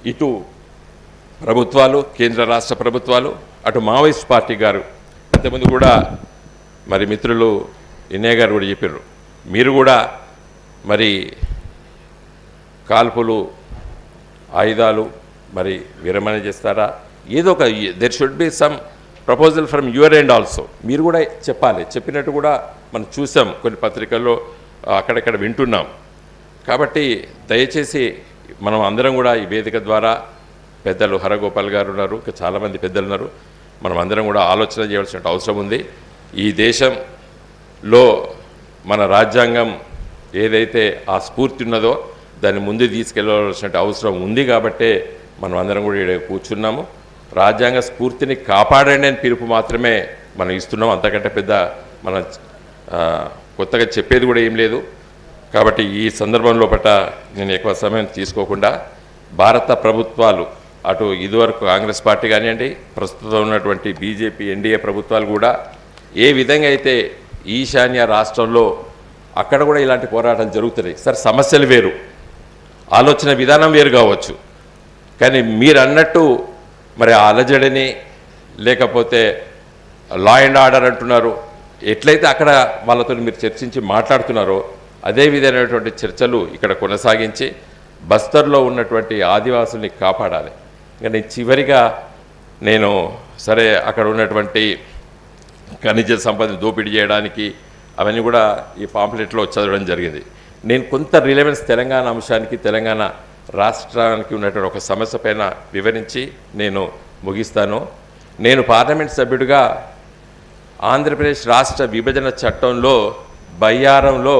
ఇటు ప్రభుత్వాలు, కేంద్ర రాష్ట్ర ప్రభుత్వాలు, అటు మావోయిస్ట్ పార్టీ గారు ఇంతకుముందు కూడా మరి మిత్రులు ఇన్నయ్య గారు కూడా చెప్పారు, మీరు కూడా మరి కాల్పులు, ఆయుధాలు మరి విరమణ చేస్తారా, ఏదో ఒక there should be some proposal from your end also. మీరు కూడా చెప్పాలి. చెప్పినట్టు కూడా మనం చూసాం, కొన్ని పత్రికల్లో అక్కడక్కడ వింటున్నాం. కాబట్టి దయచేసి మనం అందరం కూడా ఈ వేదిక ద్వారా, పెద్దలు హరగోపాల్ గారు ఉన్నారు, ఇంకా చాలామంది పెద్దలు ఉన్నారు, మనం అందరం కూడా ఆలోచన చేయవలసిన అవసరం ఉంది. ఈ దేశంలో మన రాజ్యాంగం ఏదైతే ఆ స్ఫూర్తి ఉన్నదో దాన్ని ముందు తీసుకెళ్ళవలసిన అవసరం ఉంది. కాబట్టే మనం అందరం కూడా ఇక్కడ కూర్చున్నాము. రాజ్యాంగ స్ఫూర్తిని కాపాడండి అని పిలుపు మాత్రమే మనం ఇస్తున్నాం. అంతకంటే పెద్ద మన కొత్తగా చెప్పేది కూడా ఏం లేదు. కాబట్టి ఈ సందర్భంలో నేను ఎక్కువ సమయం తీసుకోకుండా, భారత ప్రభుత్వాలు, అటు ఇదివరకు కాంగ్రెస్ పార్టీ కానివ్వండి, ప్రస్తుతం ఉన్నటువంటి బీజేపీ ఎన్డీఏ ప్రభుత్వాలు కూడా ఏ విధంగా అయితే ఈశాన్య రాష్ట్రంలో అక్కడ కూడా ఇలాంటి పోరాటాలు జరుగుతున్నాయి. సార్, సమస్యలు వేరు, ఆలోచన విధానం వేరు కావచ్చు, కానీ మీరు అన్నట్టు మరి ఆ అలజడిని, లేకపోతే లా అండ్ ఆర్డర్ అంటున్నారు, ఎట్లయితే అక్కడ వాళ్ళతో మీరు చర్చించి మాట్లాడుతున్నారో అదే విధమైనటువంటి చర్చలు ఇక్కడ కొనసాగించి బస్తర్లో ఉన్నటువంటి ఆదివాసుల్ని కాపాడాలి. ఇంకా చివరిగా నేను సరే అక్కడ ఉన్నటువంటి ఖనిజ సంపదని దోపిడీ చేయడానికి అవన్నీ కూడా ఈ పాంప్లెట్లో చదవడం జరిగింది. నేను కొంత రిలవెన్స్ తెలంగాణ అంశానికి, తెలంగాణ రాష్ట్రానికి ఉన్నటువంటి ఒక సమస్య పైన వివరించి నేను ముగిస్తాను. నేను పార్లమెంట్ సభ్యుడిగా ఆంధ్రప్రదేశ్ రాష్ట్ర విభజన చట్టంలో బయ్యారంలో